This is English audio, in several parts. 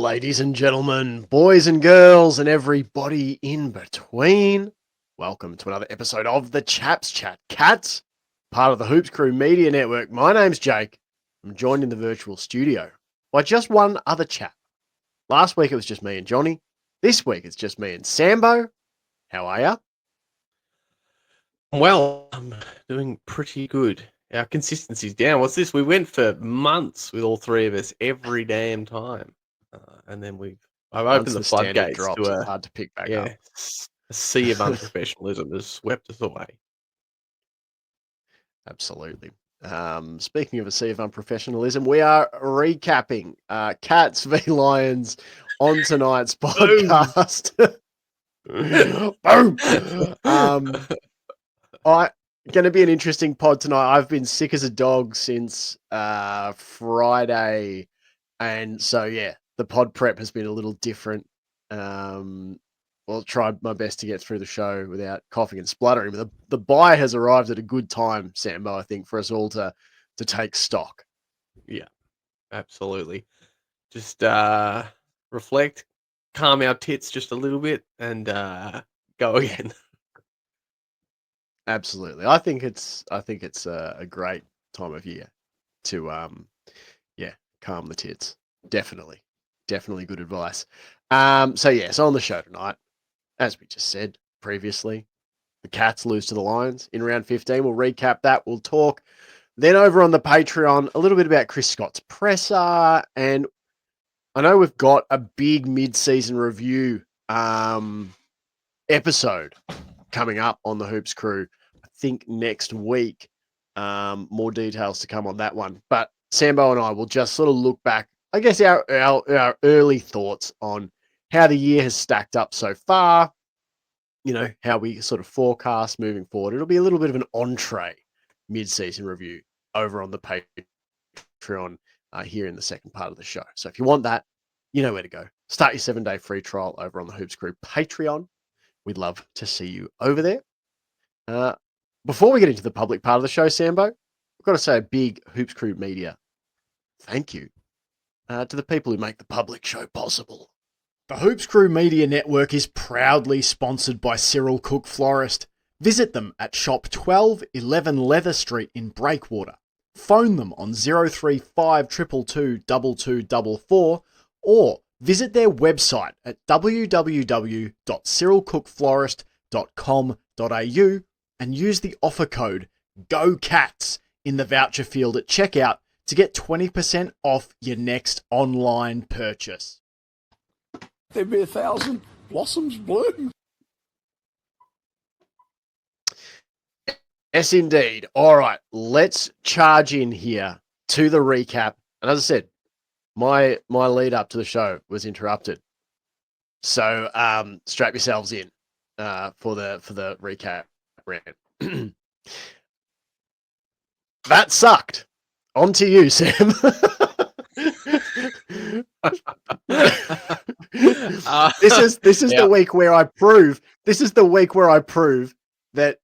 Ladies and gentlemen, boys and girls, and everybody in between, welcome to another episode of the CHAPS Chat Cats, part of the Hoops Crew Media Network. My name's Jake. I'm joined in the virtual studio by just one other chap. Last week it was just me and Johnny. This week it's just me and Sambo. How are ya? Well, I'm doing pretty good. Our consistency's down. What's this? We went for months with all three of us every damn time. And then I've Once opened the standard floodgates drops, to it's hard to pick back up. a sea of unprofessionalism has swept us away. Absolutely. Speaking of a sea of unprofessionalism, we are recapping Cats v Lions on tonight's podcast. Boom! Going to be an interesting pod tonight. I've been sick as a dog since Friday, and so yeah, the pod prep has been a little different. Well, tried my best to get through the show without coughing and spluttering. But the bye has arrived at a good time, Sambo, I think, for us all to take stock. Yeah, absolutely. Just reflect, calm our tits just a little bit, and go again. Absolutely. I think it's a great time of year to calm the tits. Definitely good advice. So on the show tonight, as we just said previously, the Cats lose to the Lions in round 15. We'll recap that. We'll talk then over on the Patreon a little bit about Chris Scott's presser, and I know we've got a big mid-season review episode coming up on the Hoops Crew, I think next week. More details to come on that one. But Sambo and I will just sort of look back, I guess, our early thoughts on how the year has stacked up so far, you know, how we sort of forecast moving forward. It'll be a little bit of an entree mid-season review over on the Patreon here in the second part of the show. So if you want that, you know where to go. Start your 7-day free trial over on the Hoops Crew Patreon. We'd love to see you over there. Before we get into the public part of the show, Sambo, I've got to say a big Hoops Crew Media thank you to the people who make the public show possible. The Hoops Crew Media Network is proudly sponsored by Cyril Cook Florist. Visit them at shop 1211 Leather Street in Breakwater. Phone them on 035 222 2244 or visit their website at www.cyrilcookflorist.com.au and use the offer code GOCATS in the voucher field at checkout to get 20% off your next online purchase. There'd be 1,000 blossoms bloom. Yes, indeed. All right, let's charge in here to the recap. And as I said, my lead up to the show was interrupted, so strap yourselves in for the recap rant. That sucked. On to you, Sam. This is the week where I prove. This is the week where I prove that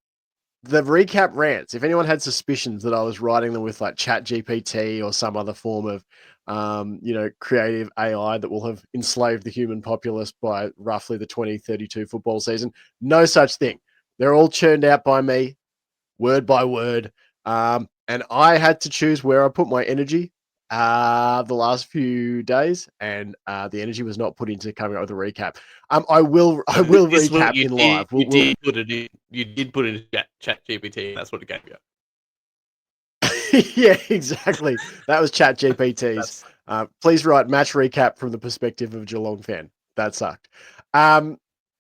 the recap rants, if anyone had suspicions that I was writing them with like ChatGPT or some other form of, creative AI that will have enslaved the human populace by roughly the 2032 football season, no such thing. They're all churned out by me, word by word. And I had to choose where I put my energy the last few days, and the energy was not put into coming up with a recap. I will recap in live. You did put it in ChatGPT. That's what it gave you. Yeah, exactly. That was ChatGPT's. Please write match recap from the perspective of a Geelong fan. That sucked.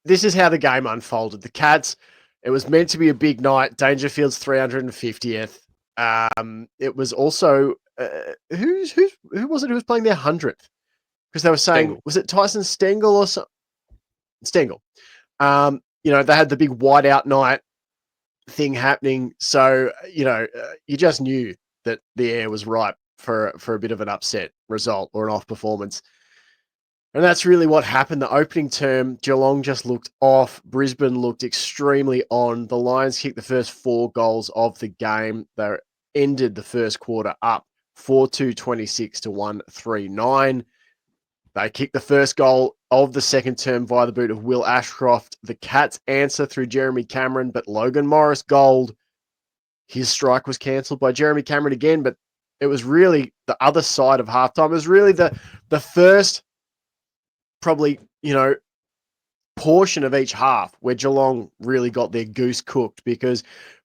This is how the game unfolded. The Cats, it was meant to be a big night. Dangerfield's 350th. It was also who was it who was playing their 100th? Because they were saying, Stengel. Was it Tyson Stengel or something? Stengel. They had the big whiteout night thing happening. So, you just knew that the air was ripe for a bit of an upset result or an off performance. And that's really what happened. The opening term, Geelong just looked off. Brisbane looked extremely on. The Lions kicked the first 4 goals of the game. They ended the first quarter up 4-2-26 to 1-3-9. They kicked the first goal of the second term via the boot of Will Ashcroft. The Cats answer through Jeremy Cameron, but Logan Morris Gold, his strike was cancelled by Jeremy Cameron again, but it was really the other side of halftime. It was really the first, probably, portion of each half where Geelong really got their goose cooked, because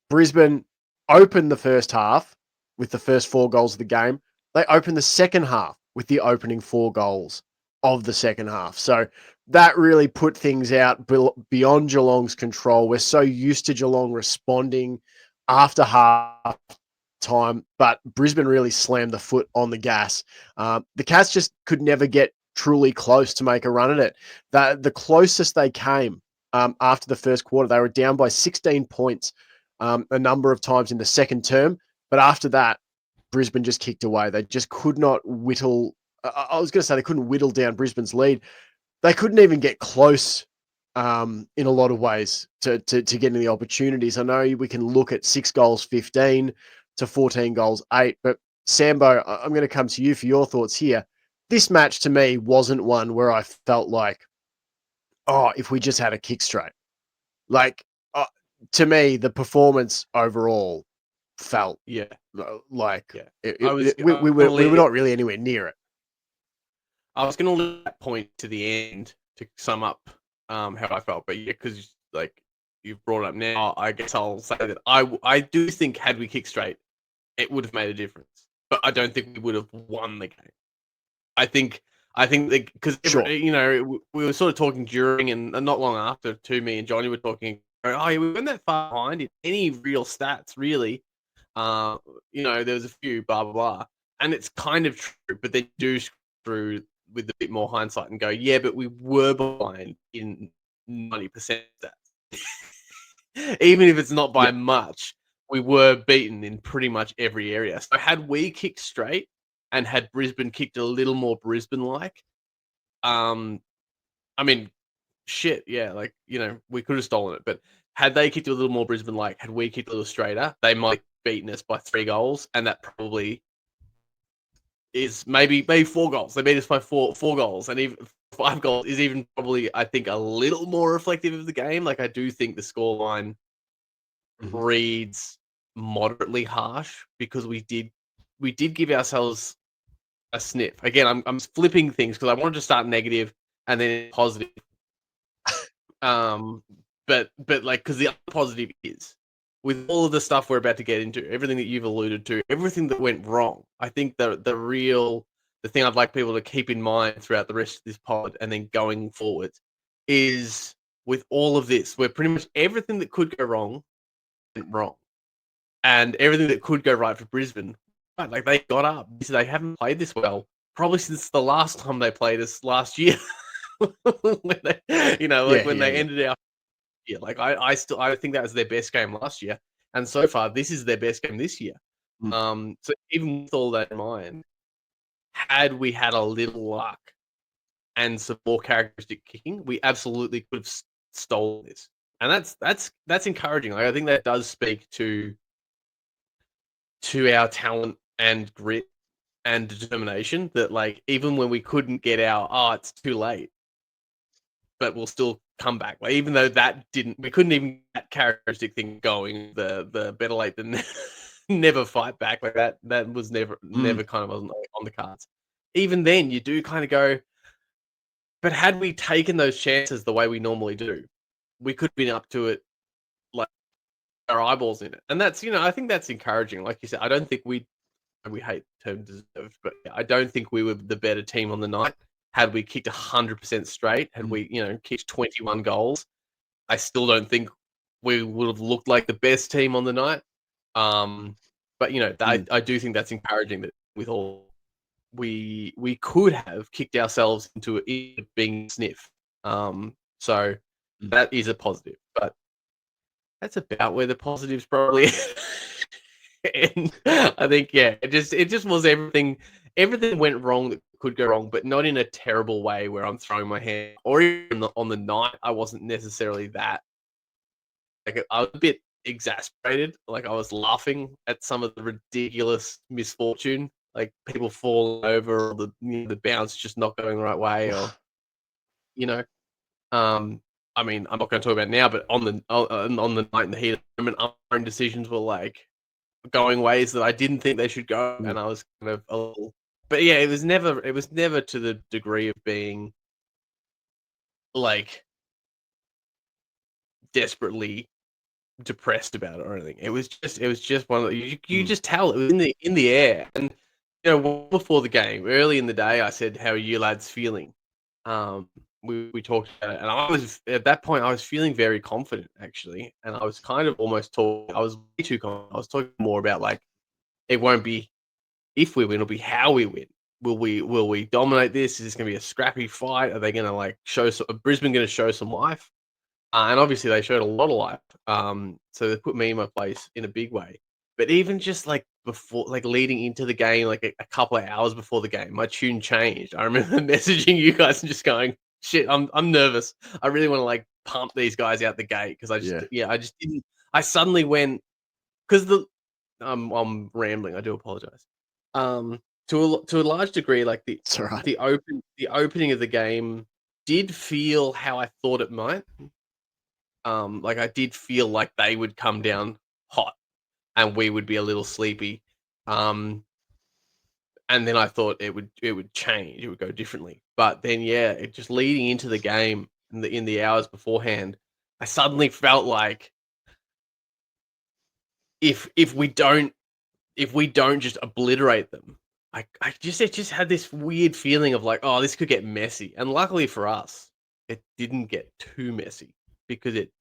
Brisbane opened the first half with the first 4 goals of the game. They opened the second half with the opening 4 goals of the second half. So that really put things out beyond Geelong's control. We're so used to Geelong responding after half time, but Brisbane really slammed the foot on the gas. The Cats just could never get truly close to make a run at it. The closest they came after the first quarter, they were down by 16 points a number of times in the second term. But after that, Brisbane just kicked away. They just could not whittle. I was going to say they couldn't whittle down Brisbane's lead. They couldn't even get close in a lot of ways to getting the opportunities. I know we can look at 6 goals, 15 to 14 goals, 8. But Sambo, I'm going to come to you for your thoughts here. This match to me wasn't one where I felt like, oh, if we just had a kick straight. Like, to me, the performance overall felt like we were not really anywhere near it. I was going to leave that point to the end to sum up how I felt, but yeah, because like you've brought it up now, I guess I'll say that I do think had we kicked straight, it would have made a difference, but I don't think we would have won the game. I think because we were sort of talking during and not long after too. Me and Johnny were talking. Oh, we weren't that far behind in any real stats, really. There was a few blah blah blah, and it's kind of true, but they do screw with a bit more hindsight and go, yeah, but we were behind in 90% stats, even if it's not by much. We were beaten in pretty much every area. So had we kicked straight and had Brisbane kicked a little more Brisbane-like, I mean, shit, yeah, we could have stolen it. But had they kicked a little more Brisbane-like, had we kicked a little straighter, they might have beaten us by 3 goals, and that probably is maybe 4 goals. They beat us by four goals, and even 5 goals is even probably, I think, a little more reflective of the game. Like, I do think the scoreline reads moderately harsh because we did give ourselves a sniff. Again, I'm flipping things because I wanted to start negative and then positive. But like, because the other positive is with all of the stuff we're about to get into, everything that you've alluded to, everything that went wrong. I think the thing I'd like people to keep in mind throughout the rest of this pod and then going forward is with all of this, where pretty much everything that could go wrong went wrong, and everything that could go right for Brisbane, right, like they got up. They haven't played this well probably since the last time they played us last year. When they, they ended our year. Like I think that was their best game last year, and so far this is their best game this year. So even with all that in mind, had we had a little luck and some more characteristic kicking, we absolutely could have stolen this, and that's encouraging. Like, I think that does speak to our talent and grit and determination. That, like, even when we couldn't get it's too late, but we'll still come back. Like, even though we couldn't even get that characteristic thing going, the better late than never fight back. Like that was never kind of on the cards. Even then, you do kind of go, but had we taken those chances the way we normally do, we could have been up to it, like our eyeballs in it. And that's, I think that's encouraging. Like you said, I don't think we hate the term deserved, but I don't think we were the better team on the night. Had we kicked 100% straight, had we, kicked 21 goals, I still don't think we would have looked like the best team on the night. But I do think that's encouraging that with all we could have kicked ourselves into it being sniff. So that is a positive, but that's about where the positives probably. And I think, it just was everything went wrong that could go wrong, but not in a terrible way where I'm throwing my hand, or even on the night I wasn't necessarily that. Like, I was a bit exasperated. Like, I was laughing at some of the ridiculous misfortune like people falling over, or the bounce just not going the right way, or you know. I mean, I'm not going to talk about it now, but on the night in the heat of the moment, our own decisions were like going ways that I didn't think they should go, and I was kind of a little. But yeah, it was never to the degree of being like desperately depressed about it or anything. It was just one of you just tell it was in the air. And before the game, early in the day, I said, "How are you lads feeling?" We talked about it, and I was at that point I was feeling very confident actually, and I was kind of almost talking. I was way too confident. I was talking more about like it won't be if we win, it'll be how we win. Will we dominate this? Is this going to be a scrappy fight? Are they going to like show some? Are Brisbane going to show some life? And obviously they showed a lot of life. So they put me in my place in a big way. But even just like before, like leading into the game, like a couple of hours before the game, my tune changed. I remember messaging you guys and just going, "Shit, I'm nervous. I really want to like pump these guys out the gate because I just didn't. I suddenly went because I'm rambling. I do apologize. Um, to a large degree, like It's all right. the opening of the game did feel how I thought it might. Like I did feel like they would come down hot and we would be a little sleepy. And then I thought it would change, it would go differently. But then yeah, it just leading into the game in the hours beforehand, I suddenly felt like if we don't just obliterate them, it just had this weird feeling of like, oh, this could get messy. And luckily for us, it didn't get too messy because it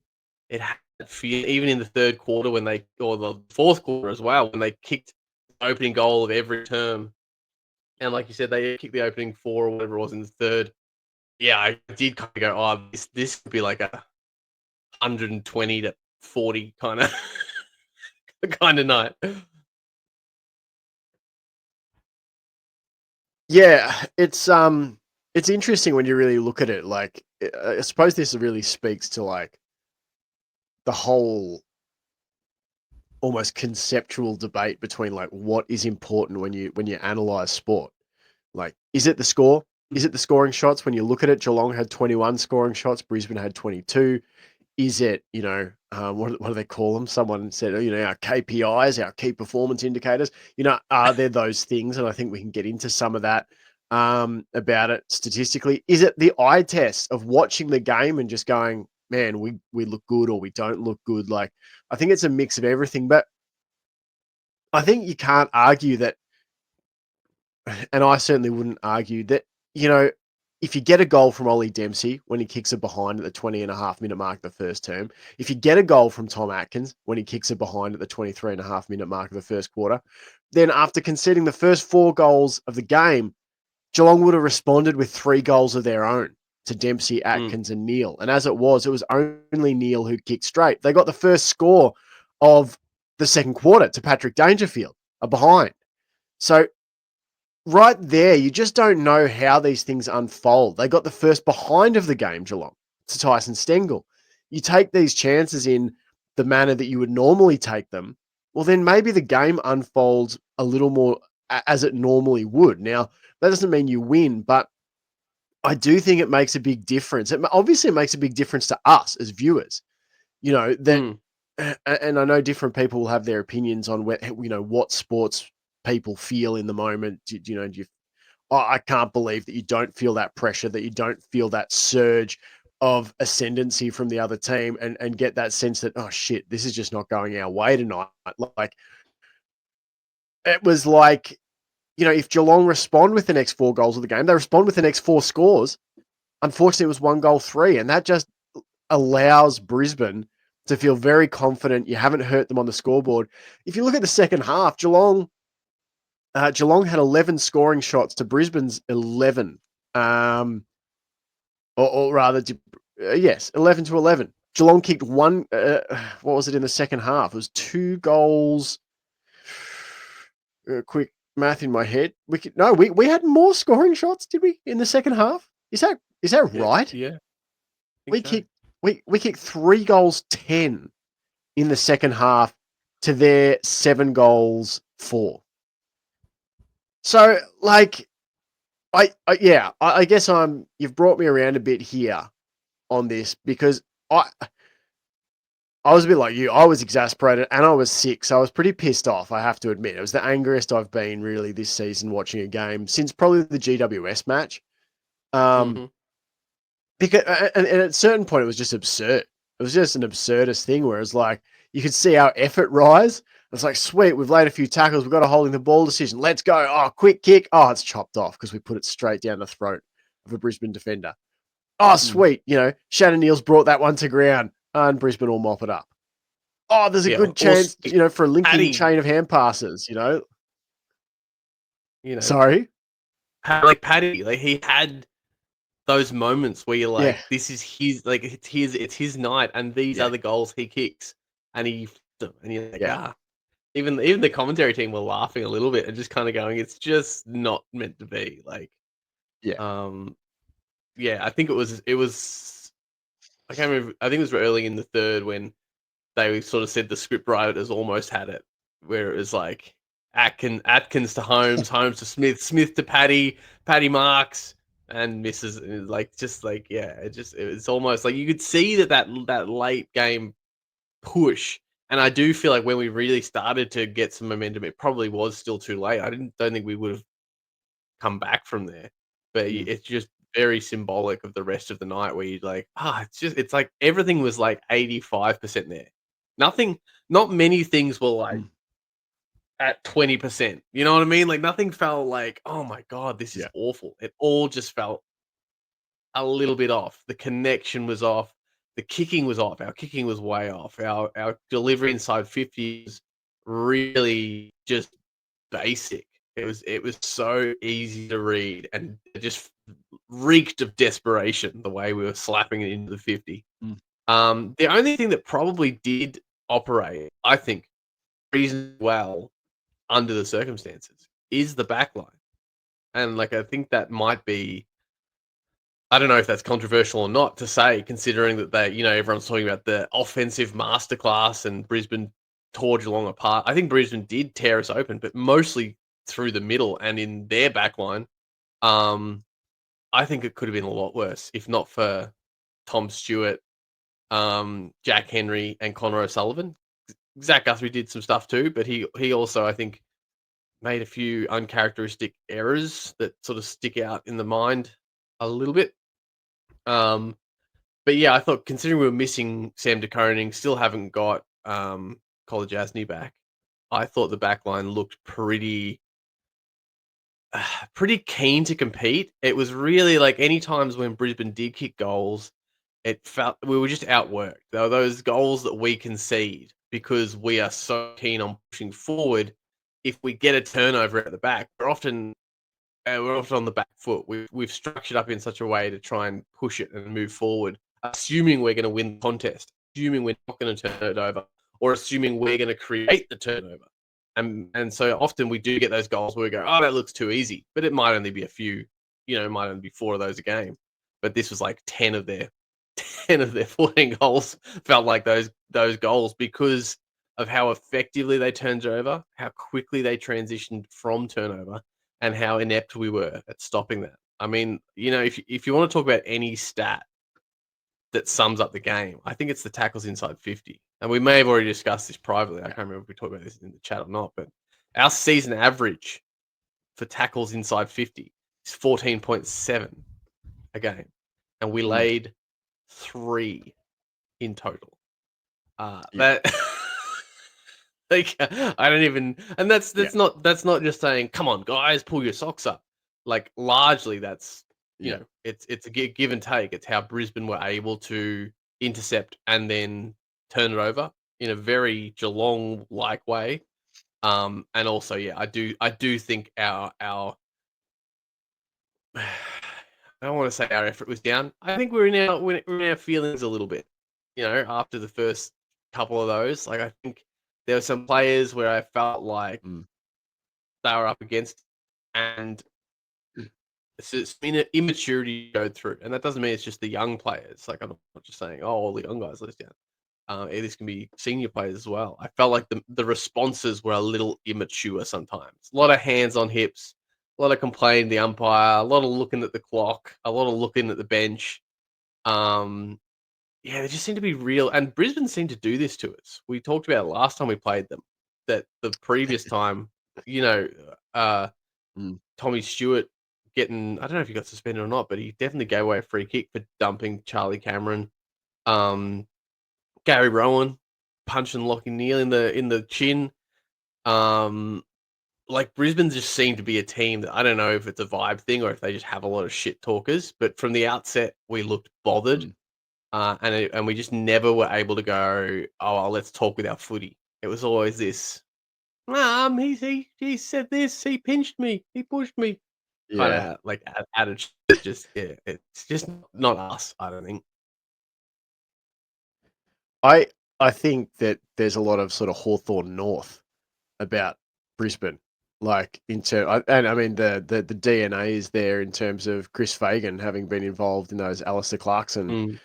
had that feel even in the third quarter or the fourth quarter as well, when they kicked the opening goal of every term. And like you said, they kicked the opening 4 or whatever it was in the third. Yeah, I did kind of go, oh, this could be like a 120 to 40 kind of kind of night. Yeah, it's interesting when you really look at it. Like, I suppose this really speaks to like the whole almost conceptual debate between like what is important when you analyze sport. Like, is it the score? Is it the scoring shots? When you look at it, Geelong had 21 scoring shots, Brisbane had 22. Is it, what do they call them? Someone said, our KPIs, our key performance indicators, are there those things? And I think we can get into some of that about it statistically. Is it the eye test of watching the game and just going, man, we look good or we don't look good? Like, I think it's a mix of everything, but I think you can't argue that, and I certainly wouldn't argue that, if you get a goal from Ollie Dempsey when he kicks it behind at the 20.5 minute mark of the first term, if you get a goal from Tom Atkins when he kicks it behind at the 23.5 minute mark of the first quarter, then after conceding the first 4 goals of the game, Geelong would have responded with 3 goals of their own to Dempsey, Atkins, and Neale. And as it was only Neale who kicked straight. They got the first score of the second quarter to Patrick Dangerfield, a behind. So right there, you just don't know how these things unfold. They got the first behind of the game, Geelong, to Tyson Stengel. You take these chances in the manner that you would normally take them, well, then maybe the game unfolds a little more as it normally would. Now, that doesn't mean you win, but I do think it makes a big difference. Obviously, it makes a big difference to us as viewers, that, and I know different people will have their opinions on what sports people feel in the moment. I can't believe that you don't feel that pressure, that you don't feel that surge of ascendancy from the other team and get that sense that, oh shit, this is just not going our way tonight. Like, it was like, if Geelong respond with the next 4 goals of the game, they respond with the next 4 scores. Unfortunately, it was 1 goal 3, and that just allows Brisbane to feel very confident. You haven't hurt them on the scoreboard. If you look at the second half, Geelong had 11 scoring shots to Brisbane's 11. Or rather, yes, 11 to 11. Geelong kicked 1. What was it in the second half? It was 2 goals. Quick math in my head. We had more scoring shots, did we, in the second half? Is that right? Yeah. We kicked 3 goals 10 in the second half to their 7 goals 4. So, like, I guess you've brought me around a bit here on this because I was a bit like you. I was exasperated and I was sick, so I was pretty pissed off, I have to admit. It was the angriest I've been really this season watching a game since probably the GWS match. Um, Mhm. because and at a certain point it was just absurd. It was just an absurdist thing where it's like you could see our effort rise. It's like, sweet, we've laid a few tackles, we've got a holding the ball decision. Let's go. Oh, quick kick. Oh, it's chopped off because we put it straight down the throat of a Brisbane defender. Oh, sweet. Shannon Neal's brought that one to ground and Brisbane will mop it up. Oh, there's a Yeah. good chance, for a linking Paddy, chain of hand passes, you know, Sorry? like Paddy, like he had those moments where you're Yeah. like, this is his, like it's his night, and these Yeah. are the goals he kicks, and he f- them, and you're like, Yeah. Even the commentary team were laughing a little bit and just kind of going, it's just not meant to be. Like, Yeah. yeah, I think it was. I can't remember. I think it was early in the third when they sort of said the script writers almost had it, where it was like Atkins to Holmes, Holmes to Smith, Smith to Paddy Marks, and misses like just like yeah, it's almost like you could see that late game push. And I do feel like when we really started to get some momentum, it probably was still too late. Don't think we would have come back from there. But Mm. it's just very symbolic of the rest of the night where you're like, it's like everything was like 85% there. Nothing, not many things were like Mm. at 20%. You know what I mean? Like nothing felt like, oh my God, this is Yeah. awful. It all just felt a little bit off. The connection was off. The kicking was off. Our kicking was way off. Our delivery inside 50 is really just basic. It was so easy to read and it just reeked of desperation the way we were slapping it into the 50. Mm. The only thing that probably did operate, I think, reasonably well under the circumstances is the back line. And like I think that might be I don't know if that's controversial or not to say, considering that everyone's talking about the offensive masterclass and Brisbane tore Geelong apart. I think Brisbane did tear us open, but mostly through the middle and in their back line. I think it could have been a lot worse if not for Tom Stewart, Jack Henry, and Connor O'Sullivan. Zach Guthrie did some stuff too, but he also, I think, made a few uncharacteristic errors that sort of stick out in the mind a little bit. But yeah, I thought considering we were missing Sam De Koning, still haven't got Colin Jasny back. I thought the back line looked pretty keen to compete. It was really like any times when Brisbane did kick goals, it felt we were just outworked. There were those goals that we concede because we are so keen on pushing forward. If we get a turnover at the back, we're often on the back foot. We've structured up in such a way to try and push it and move forward, assuming we're going to win the contest, assuming we're not going to turn it over, or assuming we're going to create the turnover. And so often we do get those goals where we go, oh, that looks too easy, but it might only be a few, it might only be 4 of those a game. But this was like 10 of their 14 goals felt like those goals because of how effectively they turned over, how quickly they transitioned from turnover, and how inept we were at stopping that. I mean, if you want to talk about any stat that sums up the game, I think it's the tackles inside 50. And we may have already discussed this privately. I can't remember if we talked about this in the chat or not, but our season average for tackles inside 50 is 14.7 a game. And we Mm. laid 3 in total. Yeah. That like I don't even, and that's Yeah. not just saying, come on, guys, pull your socks up. Like largely, that's Yeah. it's a give and take. It's how Brisbane were able to intercept and then turn it over in a very Geelong like way. And also, yeah, I do think our I don't want to say our effort was down. I think we're in our feelings a little bit. After the first couple of those, like I think there were some players where I felt like Mm. they were up against, and it's been immaturity go through, and that doesn't mean it's just the young players. Like I'm not just saying, oh, all the young guys let us down. This can be senior players as well. I felt like the responses were a little immature sometimes. A lot of hands on hips, A lot of complaining the umpire, a lot of looking at the clock, a lot of looking at the bench. Yeah, they just seem to be real, and Brisbane seemed to do this to us. We talked about it last time we played them, that the previous time, you know, uh, Mm. Tommy Stewart getting, I don't know if he got suspended or not, but he definitely gave away a free kick for dumping Charlie Cameron. Gary Rowan punching Lockie Neal in the chin. Like Brisbane just seemed to be a team that I don't know if it's a vibe thing or if they just have a lot of shit talkers, but from the outset we looked bothered. Mm. And we just never were able to go, oh, well, let's talk with our footy. It was always this, he said this, he pinched me, he pushed me, kind Yeah. of like attitude. That just it's just not us. I don't think. I think that there's a lot of sort of Hawthorn North about Brisbane, like and I mean the DNA is there in terms of Chris Fagan having been involved in those Alistair Clarkson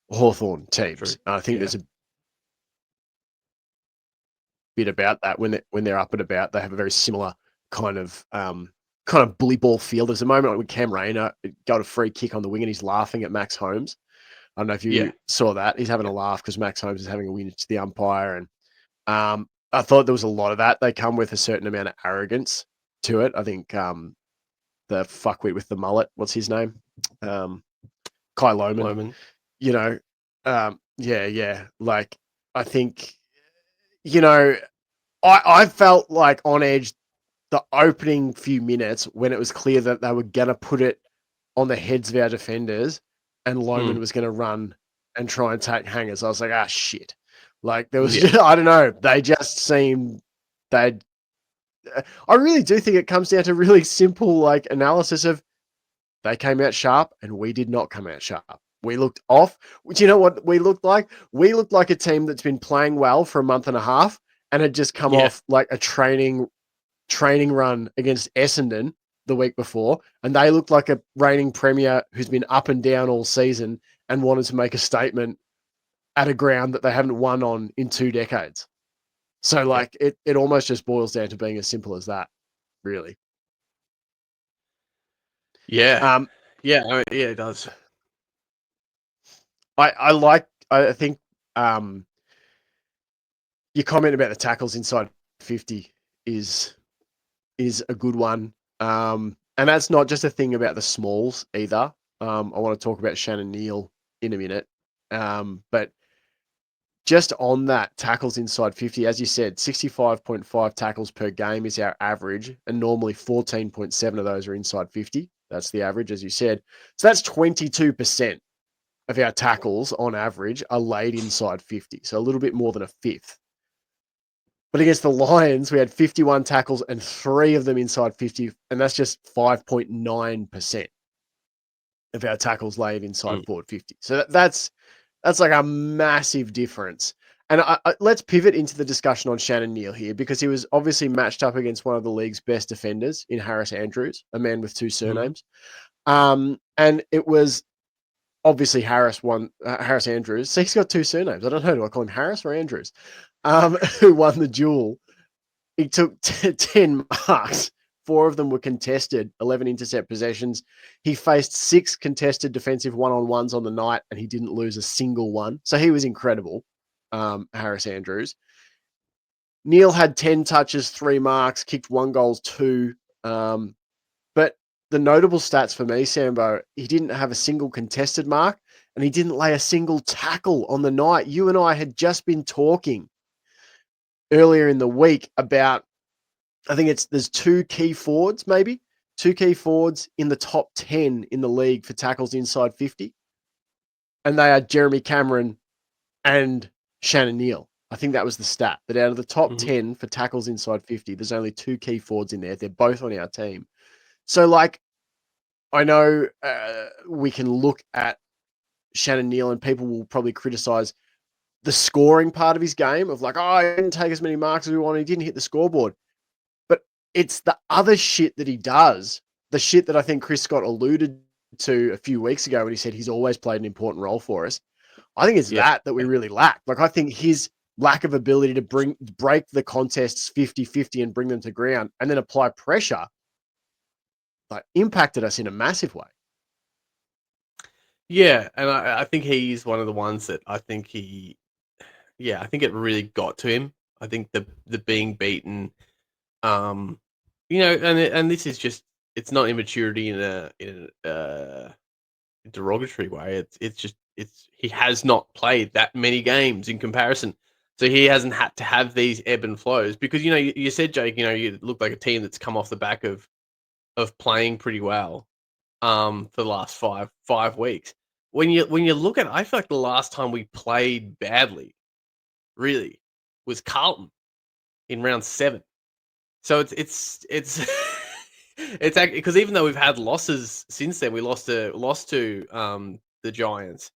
Hawthorn teams. True. And I think Yeah. there's a bit about that when they're up and about. They have a very similar kind of bully ball feel. There's a moment when Cam Rayner got a free kick on the wing and he's laughing at Max Holmes. I don't know if you Yeah. saw that. He's having a laugh because Max Holmes is having a win to the umpire. And I thought there was a lot of that. They come with a certain amount of arrogance to it. I think the fuckwit with the mullet, what's his name? Kai Lohman. Loman. You know, yeah. Like, I think, you know, I felt like on edge the opening few minutes when it was clear that they were going to put it on the heads of our defenders and Lohman was going to run and try and take hangers. I was like, shit. Like there was, I don't know. They just seemed I really do think it comes down to really simple like analysis of they came out sharp and we did not come out sharp. We looked off. Do you know what we looked like? We looked like a team that's been playing well for a month and a half and had just come off like a training run against Essendon the week before, and they looked like a reigning premier who's been up and down all season and wanted to make a statement at a ground that they haven't won on in 2 decades. So like it almost just boils down to being as simple as that, really. Yeah. Yeah, it does. I think your comment about the tackles inside 50 is a good one. And that's not just a thing about the smalls either. I want to talk about Shannon Neal in a minute. But just on that tackles inside 50, as you said, 65.5 tackles per game is our average, and normally 14.7 of those are inside 50. That's the average, as you said. So that's 22% of our tackles on average are laid inside 50. So a little bit more than a fifth. But against the Lions, we had 51 tackles and 3 of them inside 50, and that's just 5.9% of our tackles laid inside forward 50. So that's like a massive difference. And let's pivot into the discussion on Shannon Neal here, because he was obviously matched up against one of the league's best defenders in Harris Andrews, a man with 2 surnames. And it was obviously Harris Andrews. So he's got 2 surnames. I don't know. Do I call him Harris or Andrews? Who won the duel. He took 10 marks. 4 of them were contested, 11 intercept possessions. He faced 6 contested defensive one-on-ones on the night, and he didn't lose a single one. So he was incredible, Harris Andrews. Neal had 10 touches, 3 marks, kicked 1 goal, 2. But the notable stats for me, Sambo, he didn't have a single contested mark, and he didn't lay a single tackle on the night. You and I had just been talking earlier in the week about, I think there's 2 key forwards, maybe 2 key forwards in the top 10 in the league for tackles inside 50. And they are Jeremy Cameron and Shannon Neal. I think that was the stat, that out of the top 10 for tackles inside 50, there's only 2 key forwards in there. They're both on our team. So like, I know we can look at Shannon Neal and people will probably criticize the scoring part of his game of like, he didn't take as many marks as we wanted. He didn't hit the scoreboard. But it's the other shit that he does, the shit that I think Chris Scott alluded to a few weeks ago when he said he's always played an important role for us. I think it's that we really lack. Like, I think his lack of ability to break the contests 50-50 and bring them to ground and then apply pressure like impacted us in a massive way. Yeah, and I think he's one of the ones that I think I think it really got to him. I think the being beaten, and this is just it's not immaturity in a derogatory way. It's just he has not played that many games in comparison, so he hasn't had to have these ebb and flows because you said, Jake, you look like a team that's come off the back of playing pretty well for the last five weeks. When you look at it, I feel like the last time we played badly, really, was Carlton in round 7. So it's it's actually because even though we've had losses since then, we lost to the Giants.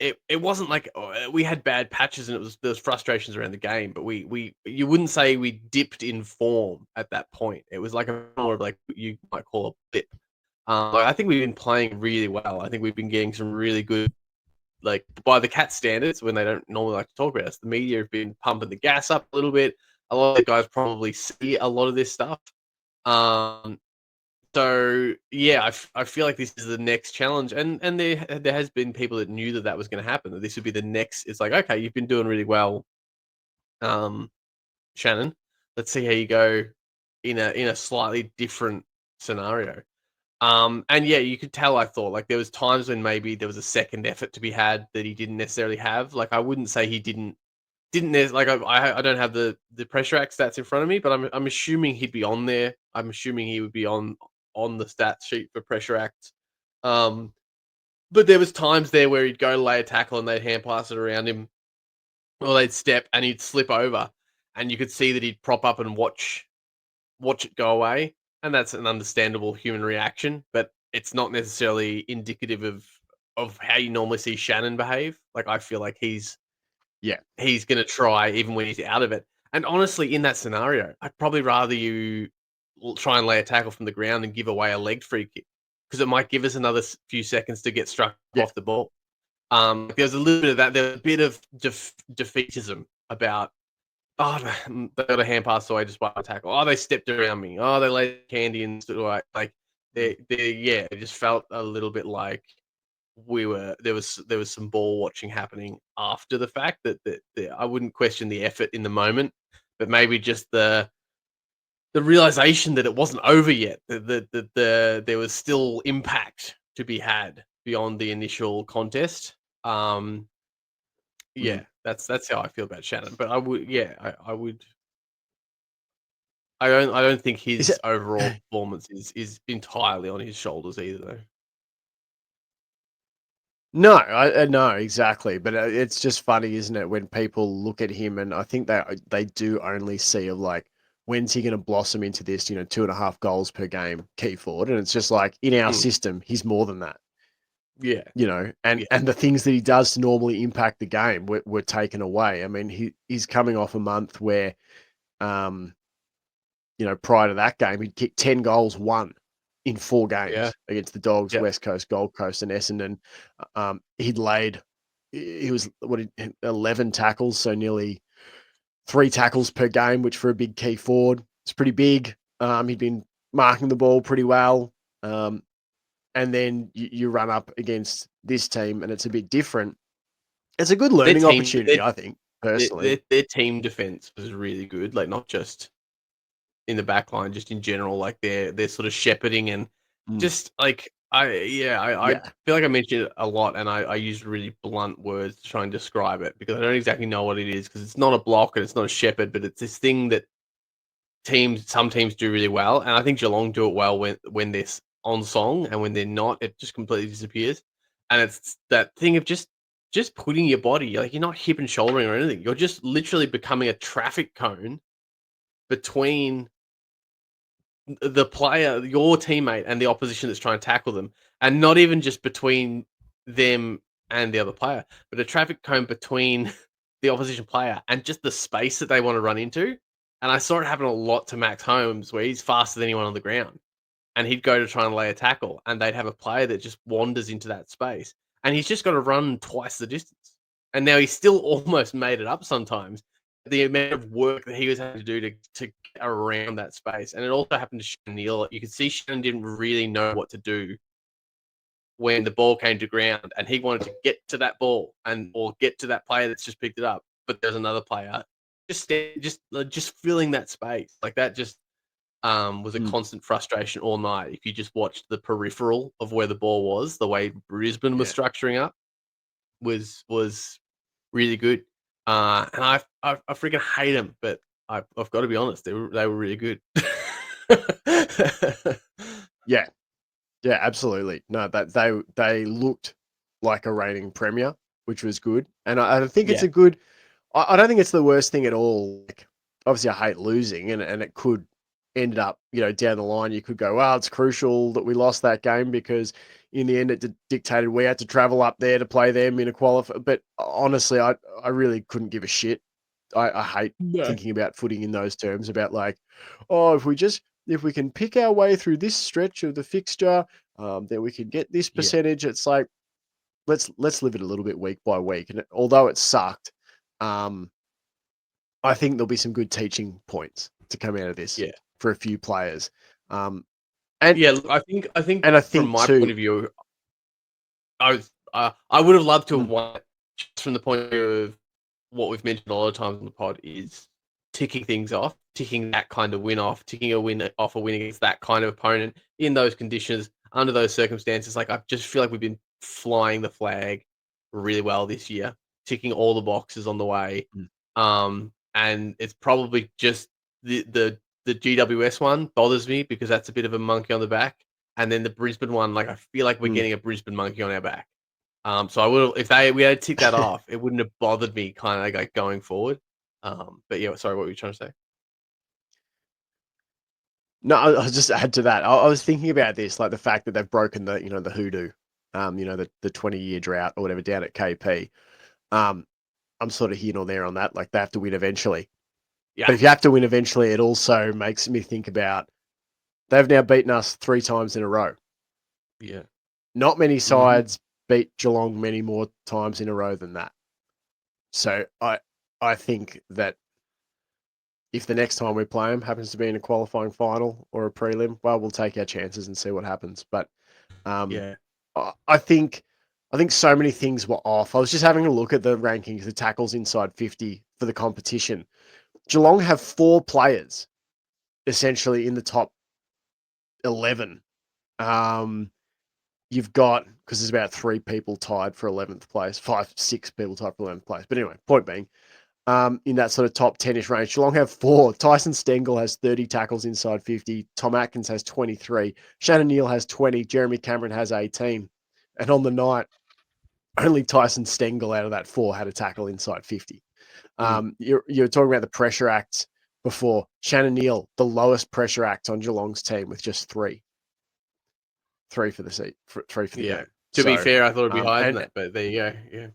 It wasn't like we had bad patches and there was frustrations around the game, but we you wouldn't say we dipped in form at that point. It was like a more of like you might call a blip. I think we've been playing really well. I think we've been getting some really good, like by the Cat standards, when they don't normally like to talk about us. The media have been pumping the gas up a little bit. A lot of the guys probably see a lot of this stuff. So yeah, I feel like this is the next challenge, and there has been people that knew that was going to happen. That this would be the next. It's like, okay, you've been doing really well, Shannon. Let's see how you go in a slightly different scenario. And yeah, you could tell. I thought like there was times when maybe there was a second effort to be had that he didn't necessarily have. Like I wouldn't say he didn't like I don't have the pressure act stats in front of me, but I'm assuming he'd be on there. I'm assuming he would be on the stat sheet for pressure acts. But there was times there where he'd go lay a tackle and they'd hand pass it around him, or they'd step and he'd slip over, and you could see that he'd prop up and watch it go away, and that's an understandable human reaction, but it's not necessarily indicative of how you normally see Shannon behave. Like I feel like he's gonna try even when he's out of it. And honestly, in that scenario, I'd probably rather you try and lay a tackle from the ground and give away a leg free kick because it might give us another few seconds to get struck off the ball. There's a little bit of that. There's a bit of defeatism about, oh, they got a hand pass away just by a tackle. Oh, they stepped around me. Oh, they laid candy and like it just felt a little bit like there was some ball watching happening after the fact that I wouldn't question the effort in the moment, but maybe just the realization that it wasn't over yet, that there was still impact to be had beyond the initial contest. That's how I feel about Shannon. But I would. I don't think his overall performance is entirely on his shoulders either, though. No, no, exactly. But it's just funny, isn't it, when people look at him, and I think they do only see of like, when's he going to blossom into this, 2.5 goals per game key forward, and it's just like in our system, he's more than that. Yeah, and the things that he does to normally impact the game were taken away. I mean, he's coming off a month where, prior to that game, he'd kicked 10 goals, won in 4 games against the Dogs, West Coast, Gold Coast, and Essendon. He was 11 tackles, so nearly 3 tackles per game, which for a big key forward, it's pretty big. He'd been marking the ball pretty well. And then you run up against this team, and it's a bit different. It's a good learning opportunity, I think, personally. Their team defense was really good, like not just in the back line, just in general. Like they're sort of shepherding and just like I feel like I mentioned it a lot, and I use really blunt words to try and describe it because I don't exactly know what it is, because it's not a block and it's not a shepherd, but it's this thing that some teams do really well, and I think Geelong do it well when they're on song, and when they're not, it just completely disappears. And it's that thing of just putting your body, like you're not hip and shouldering or anything. You're just literally becoming a traffic cone between the player, your teammate, and the opposition that's trying to tackle them, and not even just between them and the other player, but a traffic cone between the opposition player and just the space that they want to run into. And I saw it happen a lot to Max Holmes, where he's faster than anyone on the ground, and he'd go to try and lay a tackle, and they'd have a player that just wanders into that space, and he's just got to run twice the distance. And now he's still almost made it up sometimes, the amount of work that he was having to do to get around that space. And it also happened to Shannon Neal. You could see Shannon didn't really know what to do when the ball came to ground, and he wanted to get to that ball or get to that player that's just picked it up. But there's another player just filling that space. Like that just was a constant frustration all night. If you just watched the peripheral of where the ball was, the way Brisbane was structuring up was really good. And I freaking hate them, but I've got to be honest, they were really good. Yeah, yeah, absolutely. No, that they looked like a reigning premier, which was good, and I think it's Yeah. a good. I don't think it's the worst thing at all. Like, obviously, I hate losing, and it could ended up, down the line. You could go, well, it's crucial that we lost that game because in the end, it dictated we had to travel up there to play them in a qualifier. But honestly, I really couldn't give a shit. I hate thinking about footing in those terms about like, oh, if we can pick our way through this stretch of the fixture, then we can get this percentage. It's like let's live it a little bit week by week. And although it sucked, I think there'll be some good teaching points to come out of this for a few players. And look, I think and I from think my too, point of view, I would have loved to have won it just from the point of view of what we've mentioned a lot of times on the pod is ticking things off, ticking that kind of win off, ticking a win off a win against that kind of opponent in those conditions, under those circumstances. Like I just feel like we've been flying the flag really well this year, ticking all the boxes on the way. And it's probably just the GWS one bothers me because that's a bit of a monkey on the back. And then the Brisbane one, like I feel like we're getting a Brisbane monkey on our back. So I would, if we had ticked that off, it wouldn't have bothered me kind of like going forward. But yeah, sorry, what were you trying to say? No, I'll just add to that. I was thinking about this, like the fact that they've broken the hoodoo, the 20-year drought or whatever down at KP. I'm sort of here nor there on that. Like they have to win eventually. Yeah. But if you have to win eventually, it also makes me think about they've now beaten us 3 times in a row. Yeah. Not many sides beat Geelong many more times in a row than that. So I think that if the next time we play them happens to be in a qualifying final or a prelim, well, we'll take our chances and see what happens. But I think so many things were off. I was just having a look at the rankings, the tackles inside 50 for the competition. Geelong have 4 players essentially in the top 11. You've got, because there's about 3 people tied for 11th place, 6 people tied for 11th place. But anyway, point being, in that sort of top 10-ish range, Geelong have 4. Tyson Stengel has 30 tackles inside 50. Tom Atkins has 23. Shannon Neal has 20. Jeremy Cameron has 18. And on the night, only Tyson Stengel out of that 4 had a tackle inside 50. You're talking about the pressure acts before. Shannon Neal, the lowest pressure act on Geelong's team with just 3. 3 for the seat, 3 for the game. To be fair, I thought it'd be higher than that, but there you go. Yeah.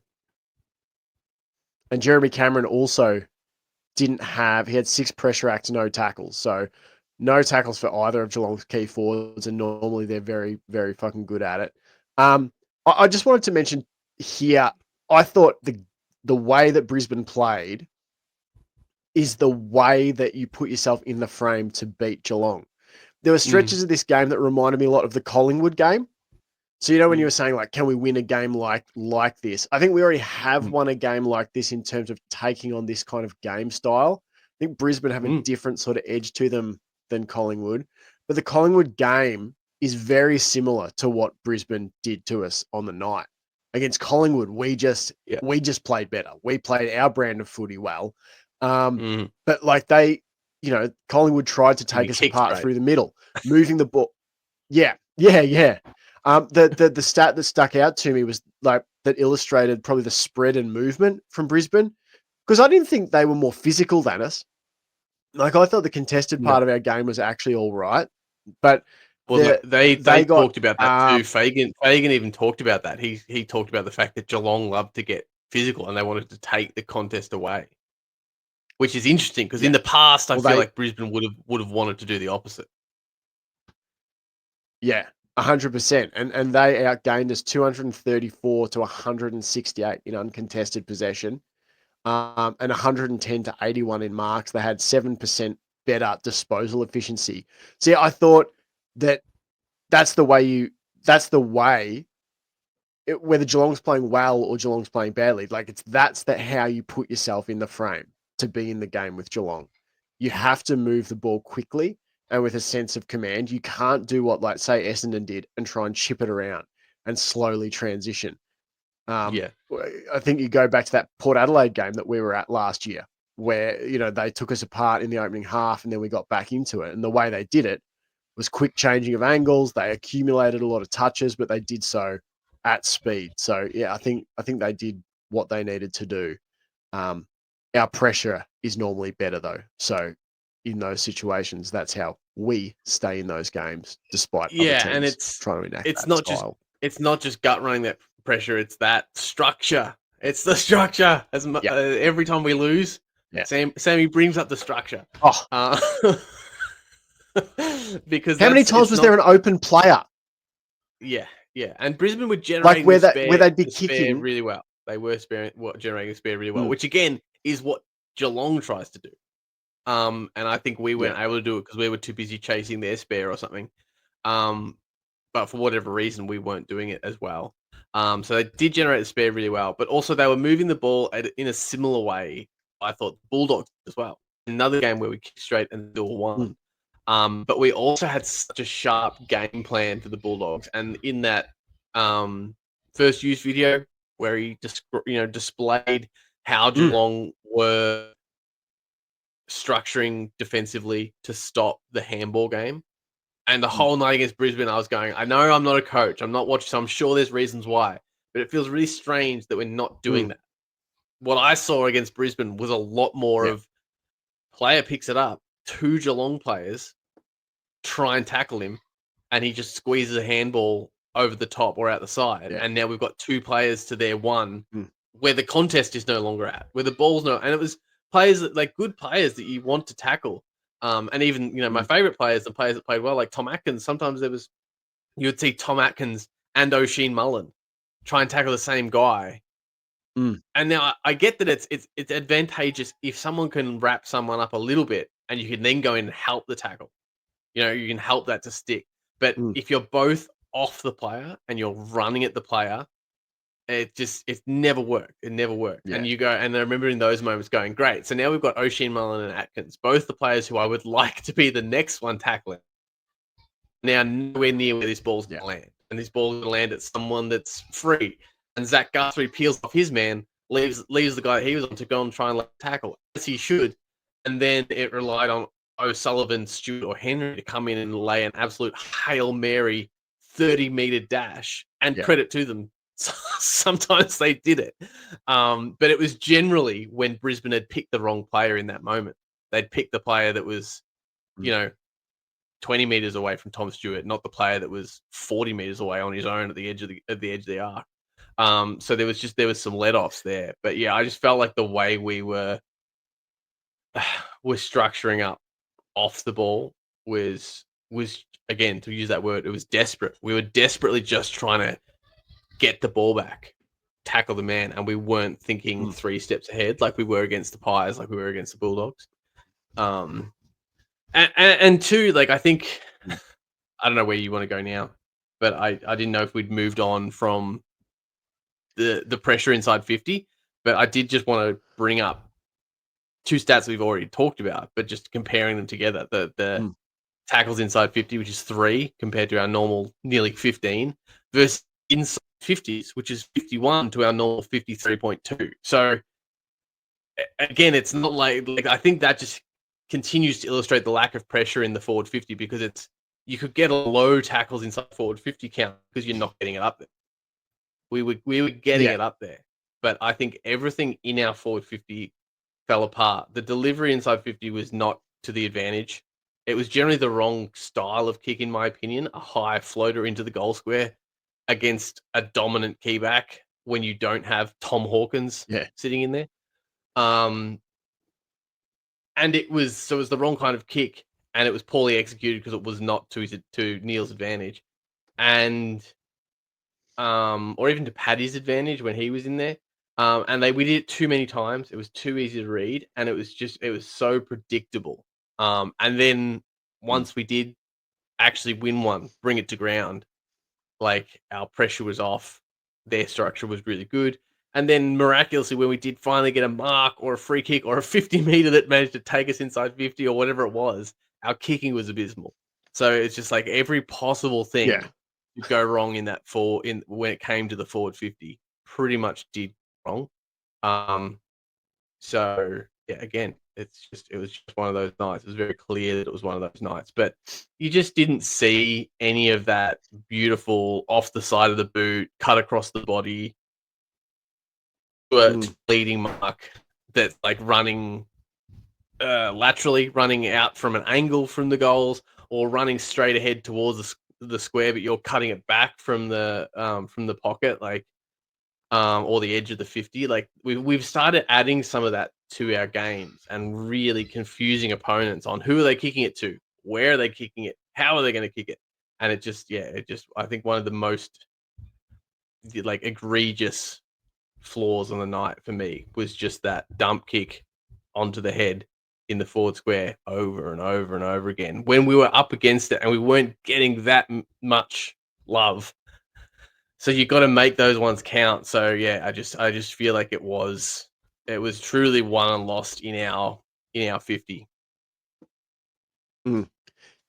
And Jeremy Cameron also he had 6 pressure acts, no tackles. So no tackles for either of Geelong's key forwards, and normally they're very, very fucking good at it. I just wanted to mention here, I thought the way that Brisbane played is the way that you put yourself in the frame to beat Geelong. There were stretches of this game that reminded me a lot of the Collingwood game. So, when you were saying, like, can we win a game like this? I think we already have won a game like this in terms of taking on this kind of game style. I think Brisbane have a different sort of edge to them than Collingwood. But the Collingwood game is very similar to what Brisbane did to us on the night. Against Collingwood, we just played better. We played our brand of footy well. But, like, Collingwood tried to take us apart through the middle, moving the ball. Yeah. The stat that stuck out to me was like that illustrated probably the spread and movement from Brisbane, because I didn't think they were more physical than us. Like I thought the contested part of our game was actually all right, but they got, talked about that too. Fagan even talked about that. He talked about the fact that Geelong loved to get physical and they wanted to take the contest away, which is interesting because in the past I feel like Brisbane would have wanted to do the opposite. Yeah. 100%. And they outgained us 234 to 168 in uncontested possession. and 110 to 81 in marks. They had 7% better disposal efficiency. See, I thought that's the way whether Geelong's playing well or Geelong's playing badly, like that's how you put yourself in the frame to be in the game with Geelong. You have to move the ball quickly and with a sense of command. You can't do what, like, say, Essendon did and try and chip it around and slowly transition. Yeah. I think you go back to that Port Adelaide game that we were at last year, where, you know, they took us apart in the opening half and then we got back into it. And the way they did it was quick changing of angles. They accumulated a lot of touches, but they did so at speed. So yeah, I think they did what they needed to do. Our pressure is normally better though. So in those situations, that's how we stay in those games, despite other teams and trying to enact it's that not style. it's not just gut running that pressure. It's that structure. It's the structure. Every time we lose, Sammy brings up the structure. Oh, because how many times was there an open player? Yeah, and Brisbane were generating Like where they'd be the spare kicking really well. They were generating the spare really well, Mm. which again is what Geelong tries to do. And I think we weren't able to do it because we were too busy chasing their spare or something. But for whatever reason, we weren't doing it as well. So they did generate the spare really well, but also they were moving the ball in a similar way. I thought the Bulldogs as well. Another game where we kicked straight and still won. But we also had such a sharp game plan for the Bulldogs, and in that first use video where he displayed how Geelong were structuring defensively to stop the handball game. And the whole night against Brisbane, I was going, I know I'm not a coach. I'm not watching, so I'm sure there's reasons why. But it feels really strange that we're not doing that. What I saw against Brisbane was a lot more of player picks it up, 2 Geelong players try and tackle him, and he just squeezes a handball over the top or out the side. And now we've got 2 players to their 1 where the contest is no longer at, where the ball's no, and it was players that, like, good players that you want to tackle. And even, my favorite players, the players that played well, like Tom Atkins, sometimes you would see Tom Atkins and O'Sheen Mullen try and tackle the same guy. And now I get that it's advantageous if someone can wrap someone up a little bit and you can then go in and help the tackle. You can help that to stick. But if you're both off the player and you're running at the player, it never worked. It never worked. Yeah. And and I remember in those moments going, great. So now we've got O'Sheen Mullen and Atkins, both the players who I would like to be the next one tackling. Now nowhere near where this ball's going to land. And this ball's going to land at someone that's free. And Zach Guthrie peels off his man, leaves the guy he was on to go and try and tackle, as he should. And then it relied on O'Sullivan, Stewart, or Henry to come in and lay an absolute Hail Mary 30-meter dash. And credit to them, sometimes they did it. But it was generally when Brisbane had picked the wrong player in that moment. They'd picked the player that was, 20 meters away from Tom Stewart, not the player that was 40 meters away on his own at the edge of the arc. So there was some let-offs there. But yeah, I just felt like the way we were structuring up off the ball was again, to use that word, it was desperate. We were desperately just trying to get the ball back, tackle the man, and we weren't thinking 3 steps ahead like we were against the Pies, like we were against the Bulldogs. And 2, like, I think, I don't know where you want to go now, but I didn't know if we'd moved on from the pressure inside 50, but I did just want to bring up 2 stats we've already talked about, but just comparing them together. The tackles inside 50, which is 3 compared to our normal nearly 15, versus inside 50s, which is 51 to our normal 53.2. So again, it's not like I think that just continues to illustrate the lack of pressure in the forward 50, because you could get a low tackles inside forward 50 count because you're not getting it up there. We were getting it up there, but I think everything in our forward 50 fell apart. The delivery inside 50 was not to the advantage. It was generally the wrong style of kick, in my opinion. A high floater into the goal square against a dominant key back when you don't have Tom Hawkins sitting in there. And it was the wrong kind of kick, and it was poorly executed because it was not to Neil's advantage, and or even to Paddy's advantage when he was in there. And we did it too many times. It was too easy to read, and it was so predictable. And then once we did actually win one, bring it to ground, like our pressure was off, their structure was really good. And then miraculously, when we did finally get a mark or a free kick or a 50-meter that managed to take us inside 50 or whatever it was, our kicking was abysmal. So it's just like every possible thing Yeah. to go wrong in that when it came to the forward 50, pretty much did wrong. So yeah, again, it was just one of those nights. It was very clear that it was one of those nights, but you just didn't see any of that beautiful off the side of the boot, cut across the body, leading mark that's like running laterally, running out from an angle from the goals, or running straight ahead towards the square, but you're cutting it back from the pocket, like or the edge of the 50. Like we've started adding some of that to our games and really confusing opponents on who are they kicking it to, where are they kicking it, how are they going to kick it, and it just I think one of the most like egregious flaws on the night for me was just that dump kick onto the head in the forward square over and over and over again when we were up against it and we weren't getting that much love. So you got to make those ones count. So yeah, I just feel like it was truly won and lost in our 50.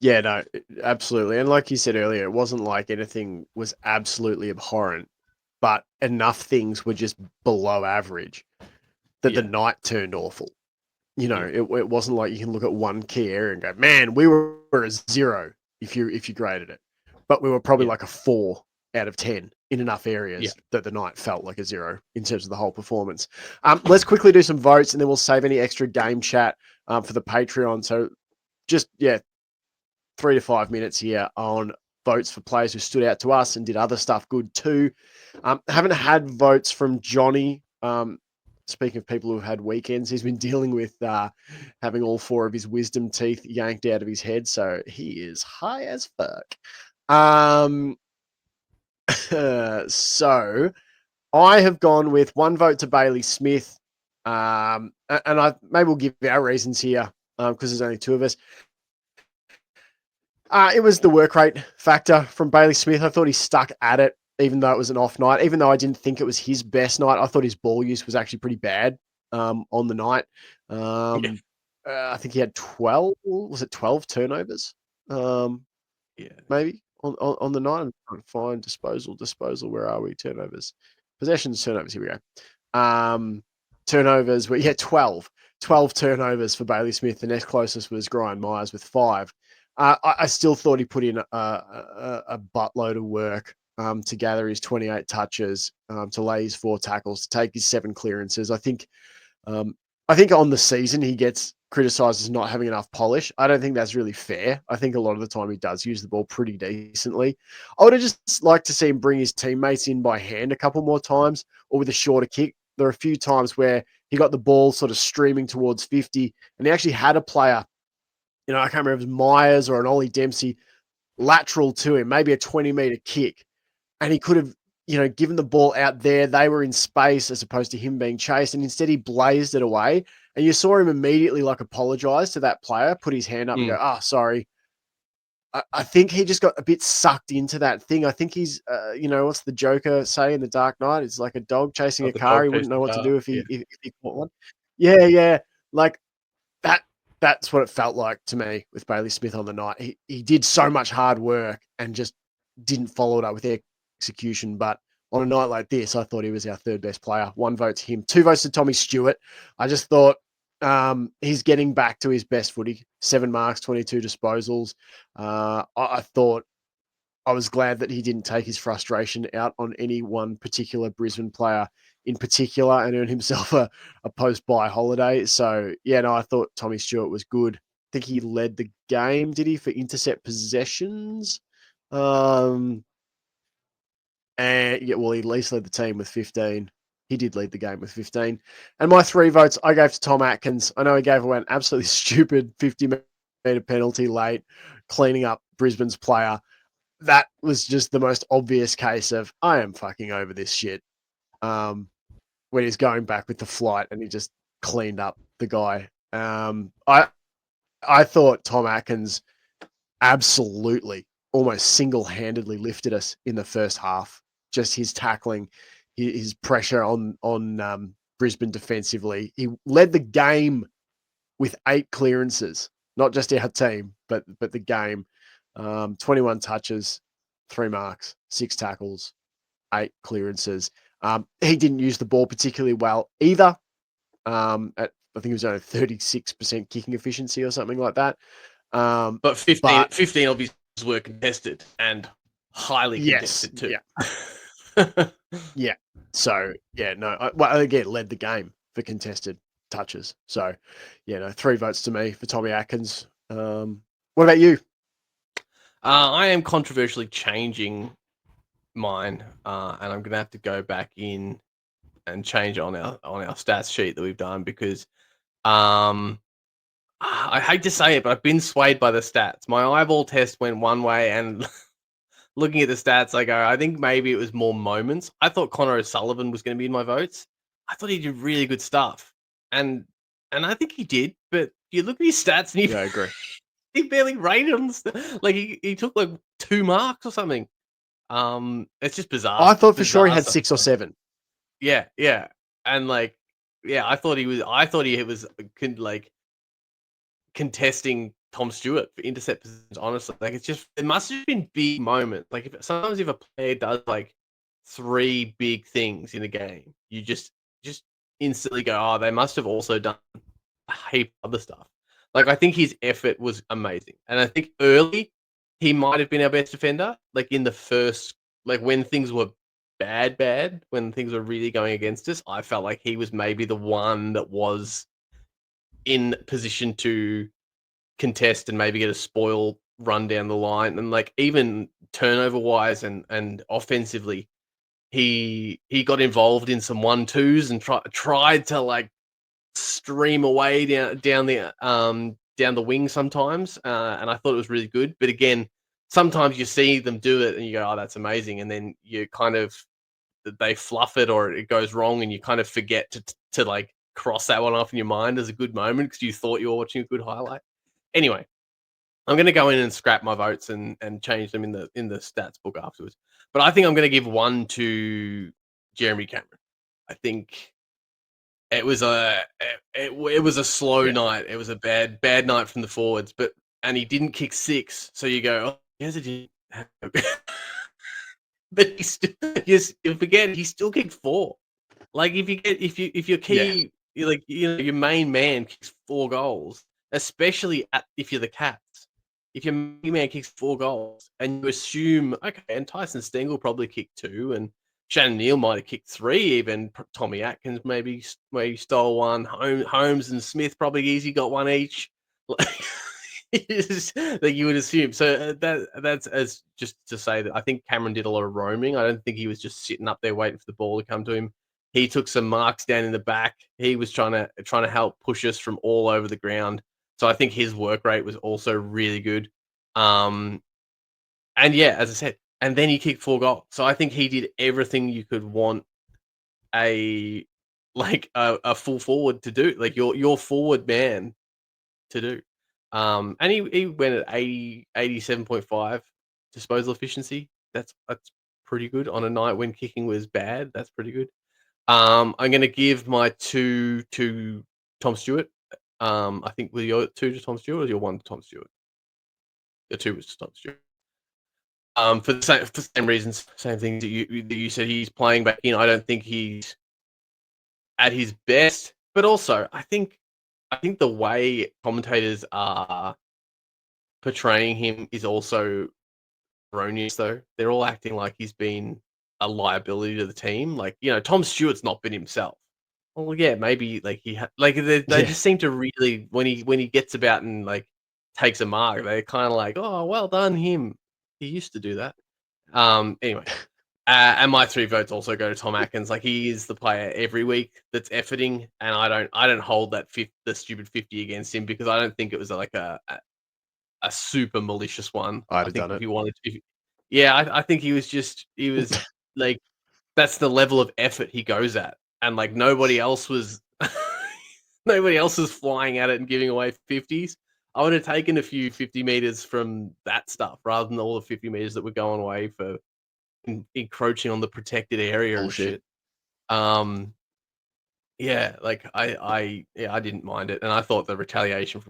Yeah, no, absolutely. And like you said earlier, it wasn't like anything was absolutely abhorrent, but enough things were just below average that the night turned awful. You know, it wasn't like you can look at one key area and go, man, we were a 0 if you graded it, but we were probably like a 4 out of 10 in enough areas that the night felt like a 0 in terms of the whole performance. Let's quickly do some votes and then we'll save any extra game chat for the Patreon. So just 3 to 5 minutes here on votes for players who stood out to us and did other stuff good too. Haven't had votes from Johnny. Speaking of people who've had weekends, he's been dealing with having all 4 of his wisdom teeth yanked out of his head, so he is high as fuck. So I have gone with 1 vote to Bailey Smith, and maybe we'll give our reasons here because there's only 2 of us. It was the work rate factor from Bailey Smith. I thought he stuck at it, even though it was an off night. Even though I didn't think it was his best night, I thought his ball use was actually pretty bad on the night. I think he had 12. Was it 12 turnovers? Maybe on the night. I'm trying to find disposal. Where are we? Turnovers, possessions, turnovers. Here we go. Turnovers were 12 turnovers for Bailey Smith. The next closest was Brian Myers with 5. I still thought he put in a buttload of work to gather his 28 touches, to lay his 4 tackles, to take his 7 clearances. I think on the season he gets criticised as not having enough polish. I don't think that's really fair. I think a lot of the time he does use the ball pretty decently. I would have just liked to see him bring his teammates in by hand a couple more times or with a shorter kick. There are a few times where he got the ball sort of streaming towards 50 and he actually had a player, I can't remember if it was Myers or an Ollie Dempsey, lateral to him, maybe a 20-meter kick. And he could have, given the ball out there. They were in space as opposed to him being chased. And instead he blazed it away. And you saw him immediately apologize to that player, put his hand up and go, sorry. I think he just got a bit sucked into that thing. I think he's, what's the Joker say in The Dark Knight? It's like a dog chasing a car. He wouldn't know what to do if he caught one. Yeah. Like, that's what it felt like to me with Bailey Smith on the night. He did so much hard work and just didn't follow it up with execution. But on a night like this, I thought he was our 3rd best player. 1 vote to him, 2 votes to Tommy Stewart. I just thought he's getting back to his best footy. 7 marks, 22 disposals. I thought I was glad that he didn't take his frustration out on any one particular Brisbane player in particular and earn himself a post-buy holiday. So, I thought Tommy Stewart was good. I think he led the game, did he, for intercept possessions? And, he at least led the team with 15. He did lead the game with 15. And my 3 votes I gave to Tom Atkins. I know he gave away an absolutely stupid 50-meter penalty late, cleaning up Brisbane's player. That was just the most obvious case of I am fucking over this shit. when he's going back with the flight and he just cleaned up the guy. I thought Tom Atkins absolutely, almost single-handedly lifted us in the first half. Just his tackling, his pressure on Brisbane defensively. He led the game with 8 clearances, not just our team, but the game. 21 touches, 3 marks, 6 tackles, 8 clearances. He didn't use the ball particularly well either. I think it was only 36% kicking efficiency or something like that. But 15 of his were contested and highly contested too. Yeah. So well, again, led the game for contested touches. So 3 votes to me for Tommy Atkins. What about you? I am controversially changing mine, and I'm gonna have to go back in and change on our stats sheet that we've done because I hate to say it, but I've been swayed by the stats. My eyeball test went one way, and looking at the stats, I go, I think maybe it was more moments. I thought Connor O'Sullivan was going to be in my votes. I thought he did really good stuff, and I think he did. But you look at his stats, and I agree. he barely rated him. Like he took like 2 marks or something. It's just bizarre. I thought for sure he had 6 or 7. Yeah, and like, I thought he was like contesting Tom Stewart for intercept positions. Honestly, like it's just it must have been big moments. Like sometimes if a player does like 3 big things in a game, you just instantly go, oh, they must have also done a heap of other stuff. Like I think his effort was amazing, and I think early he might have been our best defender. Like in the first, like when things were bad, when things were really going against us, I felt like he was maybe the one that was in position to contest and maybe get a spoil run down the line. And like even turnover wise and offensively, he got involved in some 1-2s and tried to like stream away down the wing sometimes. And I thought it was really good. But again, sometimes you see them do it and you go, oh, that's amazing. And then you kind of they fluff it or it goes wrong and you kind of forget to like cross that one off in your mind as a good moment because you thought you were watching a good highlight. Anyway, I'm going to go in and scrap my votes and change them in the stats book afterwards. But I think I'm going to give 1 to Jeremy Cameron. I think it was a slow night. It was a bad night from the forwards, and he didn't kick 6. So you go, oh, yes, it did. But you forget he still kicked 4. Like if your key your main man kicks 4 goals, especially if you're the Cats, if your main man kicks 4 goals and you assume okay, and Tyson Stengel probably kicked 2, and Shannon Neal might have kicked 3, even Tommy Atkins maybe stole 1, Holmes and Smith probably easy got 1 each. That you would assume. So that's as just to say that I think Cameron did a lot of roaming. I don't think he was just sitting up there waiting for the ball to come to him. He took some marks down in the back. He was trying to help push us from all over the ground. So I think his work rate was also really good. And yeah, as I said, and then he kicked 4 goals. So I think he did everything you could want a full forward to do, like your forward man to do. And he went at 87.5 disposal efficiency. That's pretty good on a night when kicking was bad. That's pretty good. I'm going to give my 2 to Tom Stewart. I think were your 2 to Tom Stewart or your 1 to Tom Stewart? The 2 was to Tom Stewart. For the same reasons, same things that you said. He's playing back in. I don't think he's at his best, but also I think the way commentators are portraying him is also erroneous. Though they're all acting like he's been a liability to the team. Like Tom Stewart's not been himself. Well, yeah, maybe like they just seem to really when he gets about and like takes a mark, they're kind of like, oh, well done him. He used to do that. Anyway, and my 3 votes also go to Tom Atkins. Like he is the player every week that's efforting, and I don't hold that the stupid 50 against him because I don't think it was like a super malicious one. I'd I have think done if it. you wanted to, I think he was like that's the level of effort he goes at. and like nobody else was flying at it and giving away 50s. I would have taken a few 50 meters from that stuff rather than all the 50 meters that were going away for encroaching on the protected area and Bullshit. shit. Yeah, like I didn't mind it, and I thought the retaliation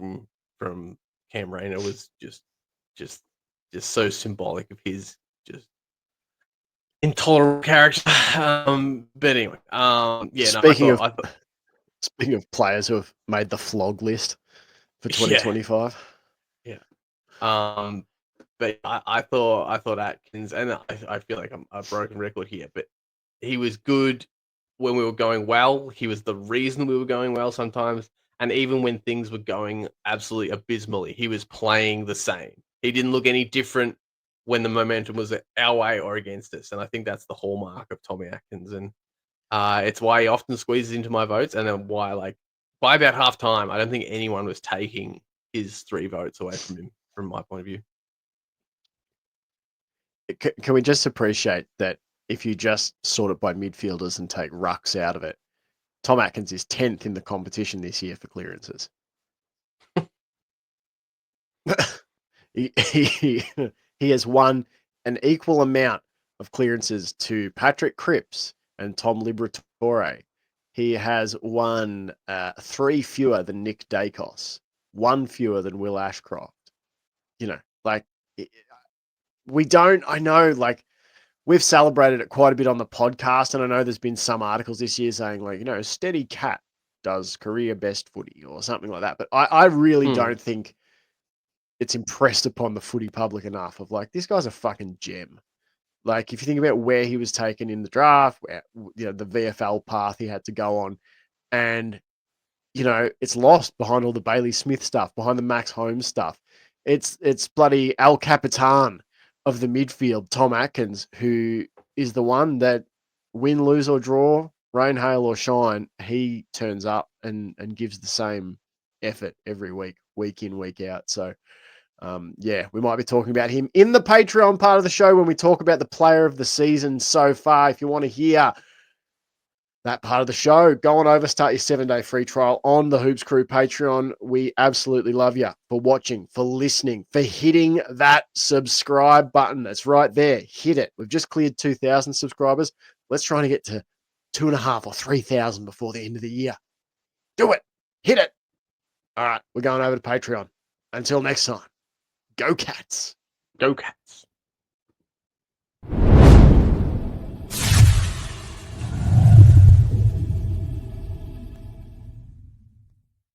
from Cam Rayner was just so symbolic of his just intolerable character. But anyway, yeah, no, Speaking I thought, Speaking of players who have made the flog list for Yeah. 2025. yeah. But I thought Atkins, and I feel like I'm a broken record here, but he was good when we were going well. He was the reason we were going well sometimes, and even when things were going absolutely abysmally, he was playing the same. He didn't look any different when the momentum was our way or against us, and I think that's the hallmark of Tommy Atkins, and it's why he often squeezes into my votes, and then why, like, by about half time, I don't think anyone was taking his 3 votes away from him, from my point of view. Can we just appreciate that if you just sort it by midfielders and take rucks out of it, Tom Atkins is 10th in the competition this year for clearances. he has won an equal amount of clearances to Patrick Cripps and Tom Liberatore. He has won 3 fewer than Nick Dacos, 1 fewer than Will Ashcroft. You know, like, we don't, I know, like, we've celebrated it quite a bit on the podcast, and I know there's been some articles this year saying, like, you know, Steady Cat does career best footy or something like that. But I really don't think it's impressed upon the footy public enough of, like, this guy's a fucking gem. Like, if you think about where he was taken in the draft, where, you know, the VFL path he had to go on, and, you know, it's lost behind all the Bailey Smith stuff, behind the Max Holmes stuff. It's bloody El Capitan of the midfield, Tom Atkins, who is the one that, win, lose or draw, rain, hail or shine, he turns up and gives the same effort every week, week in, week out. So, yeah, we might be talking about him in the Patreon part of the show when we talk about the player of the season so far. If you want to hear that part of the show, go on over, start your 7-day free trial on the Hoops Crew Patreon. We absolutely love you for watching, for listening, for hitting that subscribe button. That's right there. Hit it. We've just cleared 2,000 subscribers. Let's try to get to 2,500 or 3,000 before the end of the year. Do it. Hit it. All right, we're going over to Patreon. Until next time, go Cats. Go Cats.